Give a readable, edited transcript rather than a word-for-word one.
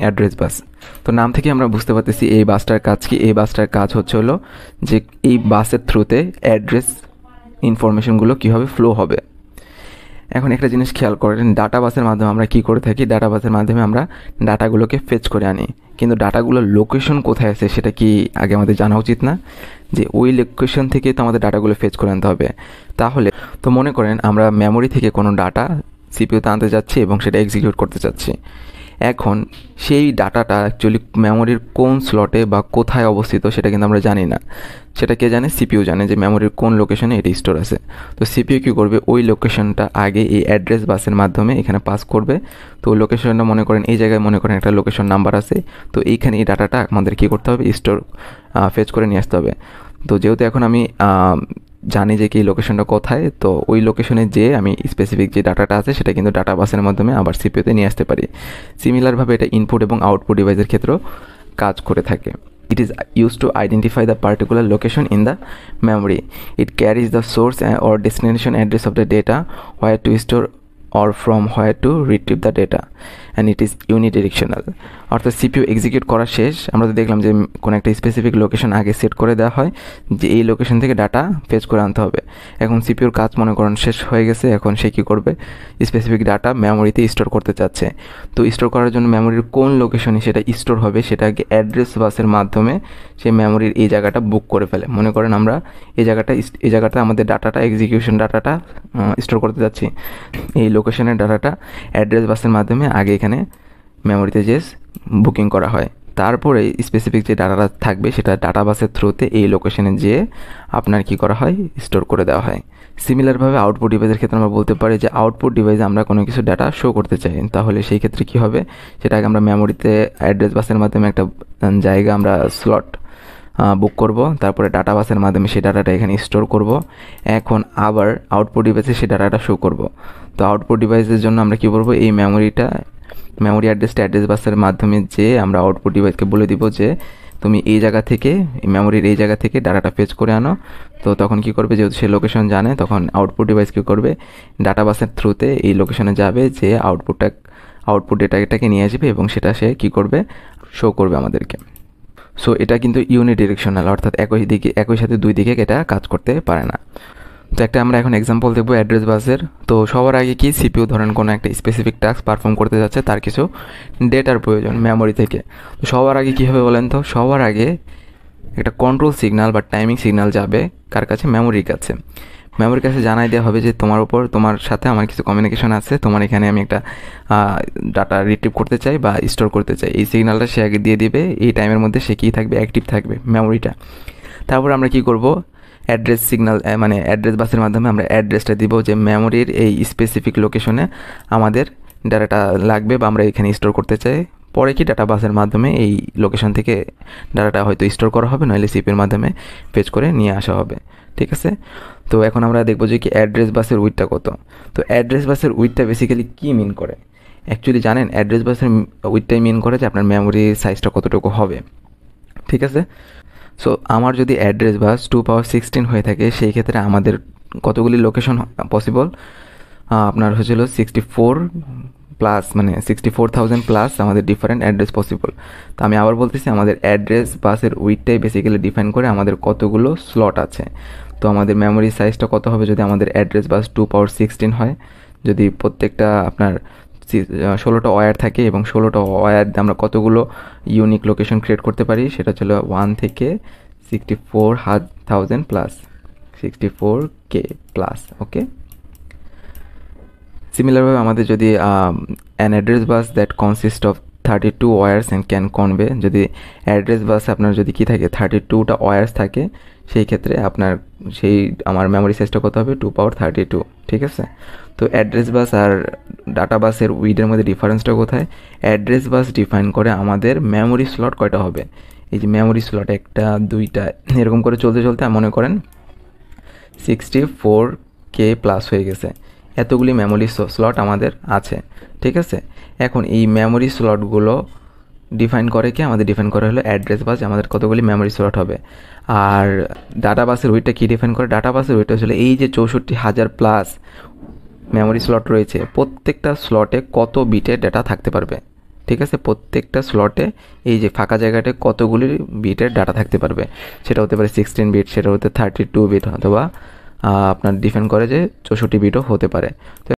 Address বাস। তো নাম থেকে আমরা বুঝতে পারতেছি এই বাসটার কাজ কি। এই বাসটার কাজ হচ্ছে হলো যে এই বাসের থ্রুতে অ্যাড্রেস ইনফরমেশনগুলো কীভাবে ফ্লো হবে। এখন একটা জিনিস খেয়াল করেন, ডাটা বাসের মাধ্যমে আমরা কী করে থাকি, ডাটা বাসের মাধ্যমে আমরা ডাটাগুলোকে ফেচ করে আনি, কিন্তু ডাটাগুলোর লোকেশন কোথায় আছে সেটা কি আগে আমাদের জানা উচিত না? যে ওই লোকেশন থেকে তো আমাদের ডাটাগুলো ফেচ করে আনতে হবে। তাহলে তো মনে করেন আমরা মেমোরি থেকে কোনো ডাটা সিপিইউতে আনতে যাচ্ছি এবং সেটা এক্সিকিউট করতে চাচ্ছি। এখন সেই ডাটাটা অ্যাকচুয়ালি মেমোরির কোন স্লটে বা কোথায় অবস্থিত সেটা কিন্তু আমরা জানি না। সেটা কে জানে? সিপিইউ জানে যে মেমোরির কোন লোকেশনে এটি স্টোর আছে। তো সিপিইউ কী করবে, ওই লোকেশনটা আগে এই অ্যাড্রেস বাসের মাধ্যমে এখানে পাস করবে। তো ওই লোকেশনটা মনে করেন এই জায়গায় মনে করেন একটা লোকেশন নাম্বার আছে, তো এইখানে এই ডাটাটা আমাদের কী করতে হবে, স্টোর ফেচ করে নিয়ে আসতে হবে। তো যেহেতু এখন আমি জানি যে কি লোকেশনটা কোথায়, তো ওই লোকেশনে যেয়ে আমি স্পেসিফিক যে ডাটাটা আছে সেটা কিন্তু ডাটা বাসের মাধ্যমে আবার সিপিইউতে নিয়ে আসতে পারি। সিমিলারভাবে এটা ইনপুট এবং আউটপুট ডিভাইসের ক্ষেত্রেও কাজ করে থাকে। It is used to identify the particular location in the memory. It carries the source or destination address of the data, where to store or from where to retrieve the data, and it is unidirectional. অর্থাৎ CPU execute করা শেষ, আমরা তো দেখলাম যে কোনো একটা specific location আগে সেট করে দেওয়া হয় যে এই লোকেশন থেকে ডাটা ফেচ করে আনতে হবে। এখন সিপিইউর কাজ মনে করেন শেষ হয়ে গেছে, এখন সে কী করবে, স্পেসিফিক ডাটা মেমোরিতে স্টোর করতে চাচ্ছে। তো স্টোর করার জন্য মেমোরির কোন লোকেশনে সেটা স্টোর হবে সেটা আগে অ্যাড্রেস বাসের মাধ্যমে সে মেমোরির এই জায়গাটা বুক করে ফেলে। মনে করেন আমরা এই জায়গাটা আমাদের ডাটাটা এক্সিকিউশন ডাটাটা স্টোর করতে যাচ্ছি, এই লোকেশনের ডাটাটা অ্যাড্রেস বাসের মাধ্যমে আগে এখানে মেমোরিতে যে বুকিং করা হয়, তারপরে স্পেসিফিক যে ডাটাটা থাকবে সেটা ডাটা বাসের থ্রুতে এই লোকেশনে যেয়ে আপনার কি করা হয়, স্টোর করে দেওয়া হয়। সিমিলারভাবে আউটপুট ডিভাইসের ক্ষেত্রে আমরা বলতে পারি যে আউটপুট ডিভাইসে আমরা কোনো কিছু ডাটা শো করতে চাই, তাহলে সেই ক্ষেত্রে কী হবে, সেটাকে আমরা মেমোরিতে অ্যাড্রেস বাসের মাধ্যমে একটা জায়গা আমরা স্লট বুক করব, তারপরে ডাটা বাসের মাধ্যমে সেই ডাটাটা এখানে স্টোর করব। এখন আবার আউটপুট ডিভাইসে সেই ডাটাটা শো করব। তো আউটপুট ডিভাইসের জন্য আমরা কী করব, এই মেমোরি অ্যাড্রেসটা অ্যাড্রেস বাসের মাধ্যমে যে আমরা আউটপুট ডিভাইসকে বলে দিব যে তুমি এই জায়গা থেকে, মেমোরির এই জায়গা থেকে ডাটাটা ফেচ করে আনো। তো তখন কি করবে, যেহেতু সে লোকেশন জানে, তখন আউটপুট ডিভাইস কী করবে, ডাটা বাসের থ্রুতে এই লোকেশনে যাবে, যে আউটপুট ডেটাটাকে নিয়ে আসবে এবং সেটা সে কী করবে, শো করবে আমাদেরকে। সো এটা কিন্তু ইউনিডিরেকশনাল, অর্থাৎ একই সাথে দুই দিকে এটা কাজ করতে পারে না। তো একটা আমরা এখন এক্সাম্পল দেখবো অ্যাড্রেস বাসের। তো সবার আগে কি, সিপিইউ ধরেন কোনো একটা স্পেসিফিক টাস্ক পারফর্ম করতে যাচ্ছে, তার কিছু ডেটার প্রয়োজন মেমোরি থেকে। তো সবার আগে কী হবে বলেন তো, সবার আগে একটা কন্ট্রোল সিগন্যাল বা টাইমিং সিগন্যাল যাবে কার কাছে, মেমোরির কাছে। মেমোরির কাছে জানাই দেওয়া হবে যে তোমার সাথে আমার কিছু কমিউনিকেশন আছে, তোমার এখানে আমি একটা ডাটা রিট্রিভ করতে চাই বা স্টোর করতে চাই। এই সিগন্যালটা সে আগে দিয়ে দিবে, এই টাইমের মধ্যে সে কী থাকবে, অ্যাক্টিভ থাকবে মেমোরিটা। তারপর আমরা কী করব, অ্যাড্রেস সিগন্যাল মানে অ্যাড্রেস বাসের মাধ্যমে আমরা অ্যাড্রেসটা দিব যে মেমোরির এই স্পেসিফিক লোকেশনে আমাদের ডাটাটা লাগবে বা আমরা এখানে স্টোর করতে চাই। পরে কি ডাটা বাসের মাধ্যমে এই লোকেশন থেকে ডাটাটা হয়তো স্টোর করা হবে, নইলে সিপির মাধ্যমে ফেচ করে নিয়ে আসা হবে। ঠিক আছে, তো এখন আমরা দেখবো যে কি অ্যাড্রেস বাসের উইথটা কত। তো অ্যাড্রেস বাসের উইথটা বেসিক্যালি কী মিন করে, অ্যাকচুয়ালি জানেন অ্যাড্রেস বাসের উইথটাই মিন করে যে আপনার মেমোরি সাইজটা কতটুকু হবে। ঠিক আছে, সো আমার যদি অ্যাড্রেস বাস 2 power 16 হয়ে থাকে, সেই ক্ষেত্রে আমাদের কতগুলি লোকেশন পসিবল, আপনার হচ্ছিল 64 প্লাস, মানে 64,000 প্লাস আমাদের ডিফারেন্ট অ্যাড্রেস পসিবল। তো আমি আবার বলতেছি, আমাদের অ্যাড্রেস বাসের উইথটাই বেসিক্যালি ডিফাইন করে আমাদের কতগুলো স্লট আছে। তো আমাদের মেমোরি সাইজটা কত হবে যদি আমাদের অ্যাড্রেস বাস 2 power 16 হয়, যদি প্রত্যেকটা আপনার 16টা ওয়্যার থাকে এবং 16টা ওয়্যার দিয়ে আমরা কতগুলো ইউনিক লোকেশন ক্রিয়েট করতে পারি, সেটা ছিল 1 থেকে 64,000 প্লাস 64K প্লাস। ওকে, সিমিলারভাবে আমাদের যদি an address bus that consist of 32 wires and can convey, যদি অ্যাড্রেস বাসে আপনার যদি কী থাকে 32টা ওয়্যার্স থাকে, সেই ক্ষেত্রে আমার মেমোরি সাইজটা কত হবে, 2 power 32। ঠিক আছে, তো অ্যাড্রেস বাস আর ডাটা বাসের উইডের মধ্যে ডিফারেন্সটা কোথায়, অ্যাড্রেস বাস ডিফাইন করে আমাদের মেমোরি স্লট কয়টা হবে। এই যে মেমোরি স্লট 1টা 2টা এরকম করে চলতে চলতে মনে করেন 64K প্লাস হয়ে গেছে, এতগুলি মেমোরি স্লট আমাদের আছে। ঠিক আছে, এখন এই মেমোরি স্লটগুলো ডিফাইন করে কি, আমাদের ডিফাইন করা হলো অ্যাড্রেস বাস, আমাদের কতগুলি মেমোরি স্লট হবে। আর ডাটা বাসের ওইটা কী ডিফাইন করে, ডাটা বাসের ওইটা হলো এই যে 64,000 প্লাস মেমোরি স্লট রয়েছে, প্রত্যেকটা স্লটে কত বিটের ডেটা থাকতে পারবে। ঠিক আছে, প্রত্যেকটা স্লটে এই যে ফাঁকা জায়গাটায় কতগুলি বিটের ডাটা থাকতে পারবে। সেটা হতে পারে 16 বিট, সেটা হতে 32 বিট, অথবা আপনার ডিপেন্ড করে যে 64 বিটও হতে পারে। তো